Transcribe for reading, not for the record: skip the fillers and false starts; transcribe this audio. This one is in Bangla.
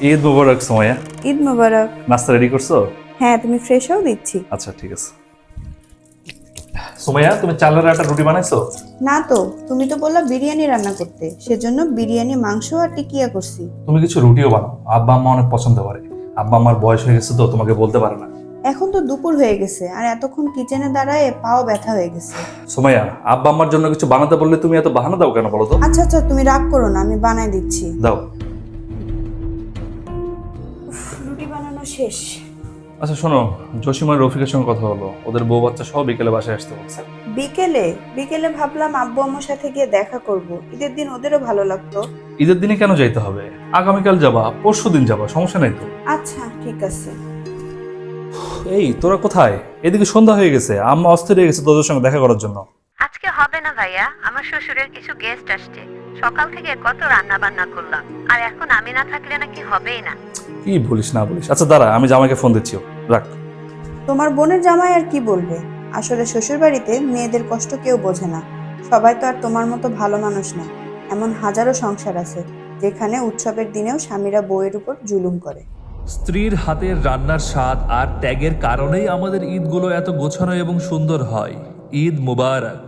ঈদ মোবারক সোমাইয়া। ঈদ মোবারক। নাস্তা রেডি করছো? হ্যাঁ, তুমি ফ্রেশ হও, দিচ্ছি। আচ্ছা ঠিক আছে। সোমাইয়া, তুমি চালের আটা রুটি বানাইছো? না তো, তুমি তো বললা বিরিয়ানি রান্না করতে, সেজন্য বিরিয়ানি মাংস আর টিকিয়া করছি। তুমি কিছু রুটিও বানাও, আব্বা আম্মা অনেক পছন্দ করে। আব্বা আম্মার বয়স হয়ে গেছে তো তোমাকে বলতে পারে না। এখন তো দুপুর হয়ে গেছে, আর এতক্ষণ কিচেনে দাঁড়ায় পাও ব্যথা হয়ে গেছে। সোমাইয়া, আব্বা আম্মার জন্য কিছু বানাতে বললে তুমি এত বাহানা দাও কেন বলো তো? আচ্ছা আচ্ছা, তুমি রাগ করো না, আমি বানাই দিচ্ছি। দাও। রুটি বানানো শেষ। আচ্ছা শোনো, জসিমার রফিকের সঙ্গে কথা হলো, ওদের বউ বাচ্চা সব বিকেলে বাসায় আসতে বলছে। বিকেলে? বিকেলে ভাবলাম আব্বু আম্মুর সাথে গিয়ে দেখা করব, ঈদের দিন ওদেরও ভালো লাগতো। ঈদের দিনে কেন যাইতে হবে? আগামীকাল যাবা, পরশু দিন যাবা, সমস্যা নাই তো। আচ্ছা ঠিক আছে। এই তোরা কোথায়? এদিকে সন্ধ্যা হয়ে গেছে, আম্মা অস্থির হয়ে গেছে তোদের সঙ্গে দেখা করার জন্য। আজকে হবে না ভাইয়া, আমার শ্বশুরের কিছু গেস্ট আসছে। সকাল থেকে কত রান্না বান্না করলাম, আর এখন আমি না থাকলে নাকি হবেই না। কি বলিস না বলিস। আচ্ছা দাঁড়া, আমি জামাইকে ফোন দিচ্ছি, রাখ। তোমার বোনের জামাই আর কি বলবে, আসলে শ্বশুর বাড়িতে মেয়েদের কষ্ট কেউ বোঝে না। সবাই তো আর তোমার মতো ভালো মানুষ না। এমন হাজারো সংসার আছে যেখানে উৎসবের দিনেও স্বামীরা বউয়ের উপর জুলুম করে। স্ত্রীর হাতের রান্নার স্বাদ আর ত্যাগের কারণেই আমাদের ঈদগুলো এত গোছানো এবং সুন্দর হয়। ঈদ মুবারক।